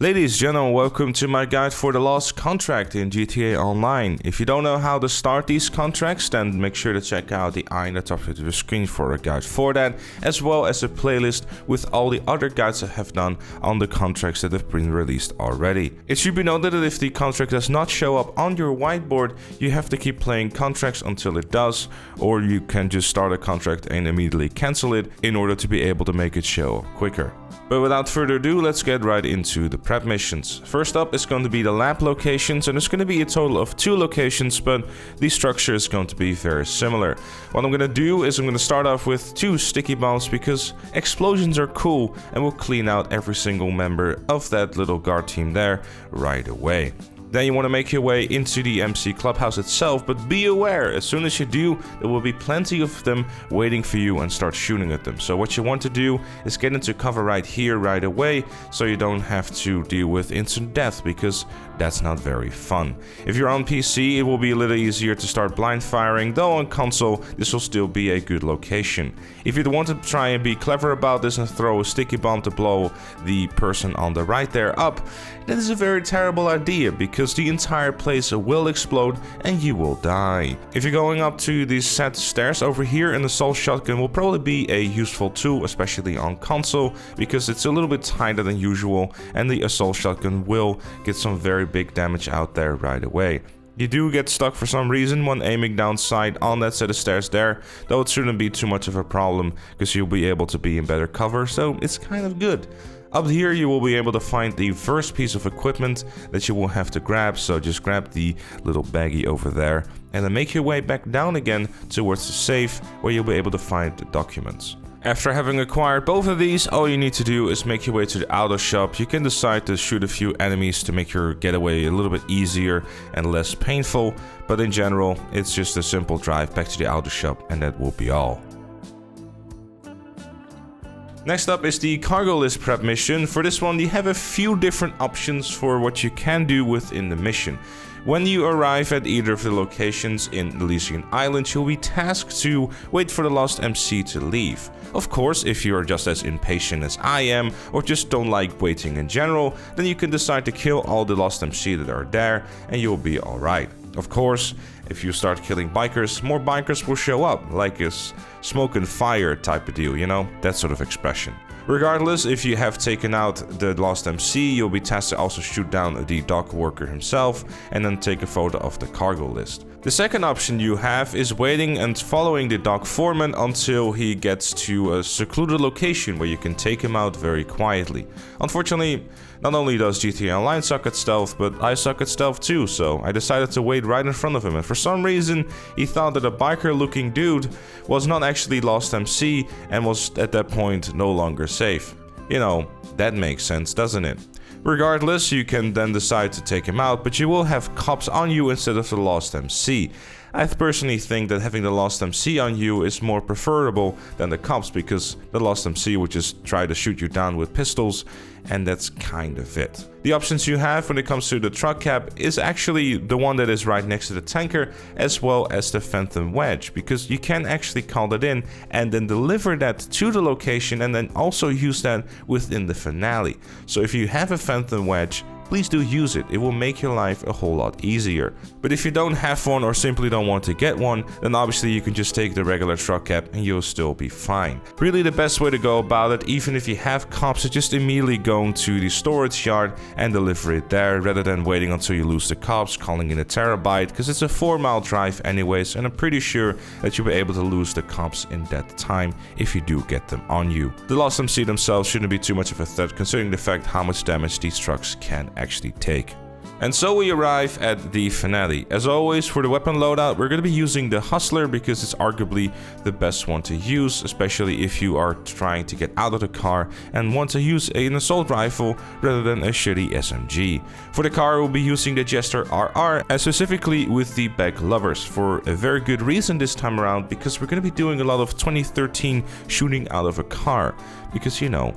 Ladies and gentlemen, welcome to my guide for the last contract in GTA Online. If you don't know how to start these contracts, then make sure to check out the eye in the top of the screen for a guide for that, as well as a playlist with all the other guides I have done on the contracts that have been released already. It should be noted that if the contract does not show up on your whiteboard, you have to keep playing contracts until it does, or you can just start a contract and immediately cancel it in order to be able to make it show up quicker. But without further ado, let's get right into the prep missions. First up is going to be the lab locations, and there's going to be a total of 2 locations, but the structure is going to be very similar. What I'm going to do is I'm going to start off with 2 sticky bombs because explosions are cool and will clean out every single member of that little guard team there right away. Then you want to make your way into the MC clubhouse itself, but be aware, as soon as you do, there will be plenty of them waiting for you and start shooting at them. So what you want to do is get into cover right here right away, so you don't have to deal with instant death, because that's not very fun. If you're on PC, it will be a little easier to start blind firing, though on console, this will still be a good location. If you want to try and be clever about this and throw a sticky bomb to blow the person on the right there up, that is a very terrible idea, because the entire place will explode and you will die. If you're going up to these set stairs over here, an assault shotgun will probably be a useful tool, especially on console, because it's a little bit tighter than usual, and the assault shotgun will get some very big damage out there right away. You do get stuck for some reason when aiming down sight on that set of stairs there, though it shouldn't be too much of a problem because you'll be able to be in better cover, so it's kind of good. Up here you will be able to find the first piece of equipment that you will have to grab, so just grab the little baggie over there and then make your way back down again towards the safe where you'll be able to find the documents. After having acquired both of these, all you need to do is make your way to the auto shop. You can decide to shoot a few enemies to make your getaway a little bit easier and less painful, but in general, it's just a simple drive back to the auto shop and that will be all. Next up is the cargo list prep mission. For this one, you have a few different options for what you can do within the mission. When you arrive at either of the locations in Elysian Island, you'll be tasked to wait for the lost MC to leave. Of course, if you are just as impatient as I am, or just don't like waiting in general, then you can decide to kill all the lost MC that are there and you'll be alright. Of course, if you start killing bikers, more bikers will show up, like a smoke and fire type of deal, you know, that sort of expression. Regardless, if you have taken out the lost MC, you'll be tasked to also shoot down the dock worker himself and then take a photo of the cargo list. The second option you have is waiting and following the dock foreman until he gets to a secluded location where you can take him out very quietly. Unfortunately, not only does GTA Online suck at stealth, but I suck at stealth too, so I decided to wait right in front of him, and for some reason he thought that a biker looking dude was not actually lost MC and was at that point no longer safe. You know, that makes sense, doesn't it? Regardless, you can then decide to take him out, but you will have cops on you instead of the lost MC. I personally think that having the lost MC on you is more preferable than the cops, because the lost MC would just try to shoot you down with pistols, and that's kind of it. The options you have when it comes to the truck cab is actually the one that is right next to the tanker, as well as the Phantom Wedge, because you can actually call that in and then deliver that to the location and then also use that within the finale. So if you have a Phantom Wedge, please do use it. It will make your life a whole lot easier. But if you don't have one or simply don't want to get one, then obviously you can just take the regular truck cab and you'll still be fine. Really the best way to go about it, even if you have cops, is just immediately going to the storage yard and deliver it there, rather than waiting until you lose the cops, calling in a terabyte, because it's a 4-mile drive anyways, and I'm pretty sure that you'll be able to lose the cops in that time if you do get them on you. The lost MC themselves shouldn't be too much of a threat, considering the fact how much damage these trucks can actually take. And so we arrive at the finale. As always, for the weapon loadout, we're going to be using the Hustler because it's arguably the best one to use, especially if you are trying to get out of the car and want to use an assault rifle rather than a shitty SMG. For the car, we'll be using the Jester RR, and specifically with the back levers, for a very good reason this time around, because we're going to be doing a lot of 2013 shooting out of a car, because you know,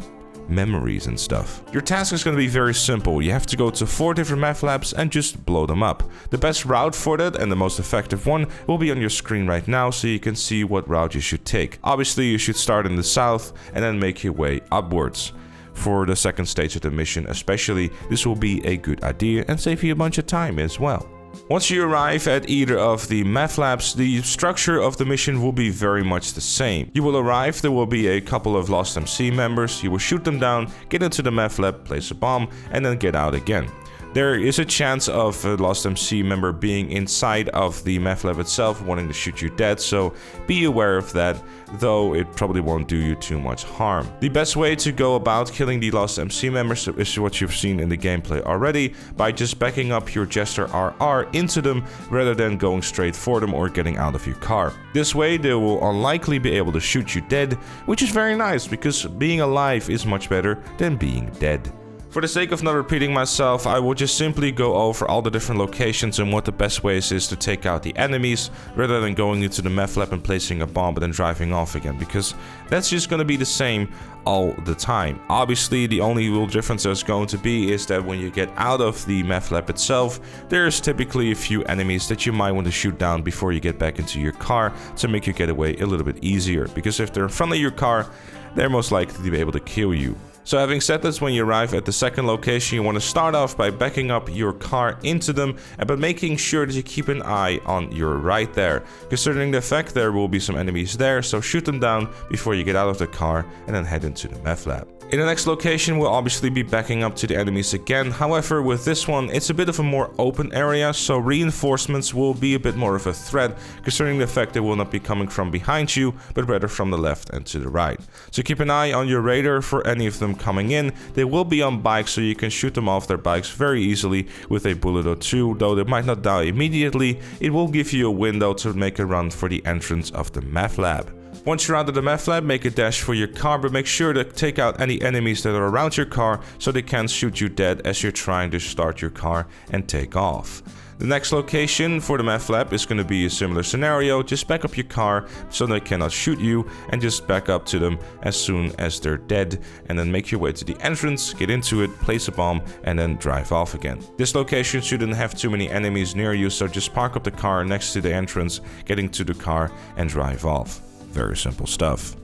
memories and stuff. Your task is going to be very simple. You have to go to 4 different meth labs and just blow them up. The best route for that, and the most effective one, will be on your screen right now, so you can see what route you should take. Obviously, you should start in the south and then make your way upwards. for the second stage of the mission especially, this will be a good idea and save you a bunch of time as well. Once you arrive at either of the meth labs, the structure of the mission will be very much the same. You will arrive, there will be a couple of Lost MC members, you will shoot them down, get into the meth lab, place a bomb, and then get out again. There is a chance of a Lost MC member being inside of the meth lab itself, wanting to shoot you dead, so be aware of that, though it probably won't do you too much harm. The best way to go about killing the Lost MC members is what you've seen in the gameplay already, by just backing up your Jester RR into them rather than going straight for them or getting out of your car. This way they will unlikely be able to shoot you dead, which is very nice because being alive is much better than being dead. For the sake of not repeating myself, I will just simply go over all the different locations and what the best ways is to take out the enemies, rather than going into the meth lab and placing a bomb and then driving off again, because that's just going to be the same all the time. Obviously, the only real difference there's going to be is that when you get out of the meth lab itself, there's typically a few enemies that you might want to shoot down before you get back into your car to make your getaway a little bit easier, because if they're in front of your car, they're most likely to be able to kill you. So having said this, when you arrive at the second location, you want to start off by backing up your car into them, but making sure that you keep an eye on your right there. Considering the fact there will be some enemies there, so shoot them down before you get out of the car and then head into the meth lab. In the next location, we'll obviously be backing up to the enemies again. However, with this one, it's a bit of a more open area, so reinforcements will be a bit more of a threat, considering the fact they will not be coming from behind you, but rather from the left and to the right. So keep an eye on your radar for any of them coming in. They will be on bikes, so you can shoot them off their bikes very easily with a bullet or two. Though they might not die immediately, it will give you a window to make a run for the entrance of the meth lab. Once you're out of the meth lab, make a dash for your car, but make sure to take out any enemies that are around your car so they can't shoot you dead as you're trying to start your car and take off. The next location for the meth lab is going to be a similar scenario. Just back up your car so they cannot shoot you, and just back up to them as soon as they're dead, and then make your way to the entrance, get into it, place a bomb, and then drive off again. This location shouldn't have too many enemies near you, so just park up the car next to the entrance, get into the car and drive off. Very simple stuff.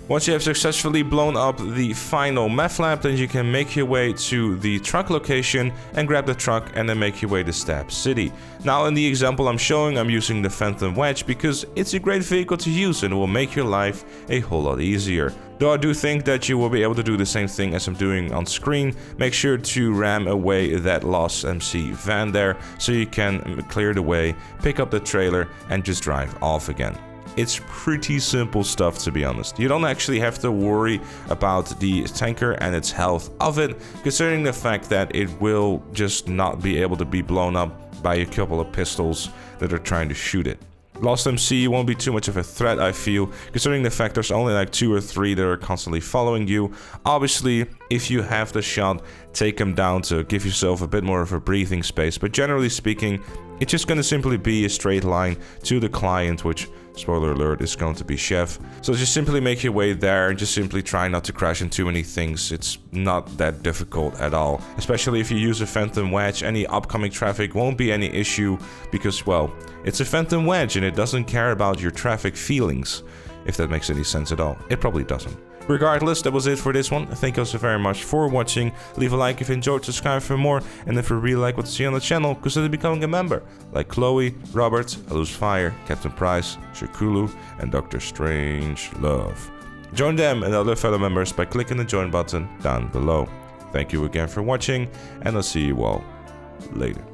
Once you have successfully blown up the final meth lab, then you can make your way to the truck location and grab the truck and then make your way to Stab City. Now in the example I'm showing, I'm using the Phantom Wedge because it's a great vehicle to use and it will make your life a whole lot easier. Though I do think that you will be able to do the same thing as I'm doing on screen. Make sure to ram away that Lost MC van there so you can clear the way, pick up the trailer and just drive off again. It's pretty simple stuff, to be honest. You don't actually have to worry about the tanker and its health of it, considering the fact that it will just not be able to be blown up by a couple of pistols that are trying to shoot it. Lost MC won't be too much of a threat, I feel, considering the fact there's only like 2 or 3 that are constantly following you. Obviously, if you have the shot, take them down to give yourself a bit more of a breathing space, but generally speaking, it's just going to simply be a straight line to the client, which, spoiler alert, is going to be Chef. So just simply make your way there and just simply try not to crash into too many things. It's not that difficult at all. Especially if you use a Phantom Wedge, any upcoming traffic won't be any issue because, well, it's a Phantom Wedge and it doesn't care about your traffic feelings. If that makes any sense at all. It probably doesn't. Regardless, that was it for this one. Thank you so very much for watching. Leave a like if you enjoyed, subscribe for more, and if you really like what you see on the channel, consider becoming a member. Like Chloe, Robert, Fire, Captain Price, Shakulu, and Dr. Strange Love. Join them and other fellow members by clicking the join button down below. Thank you again for watching, and I'll see you all later.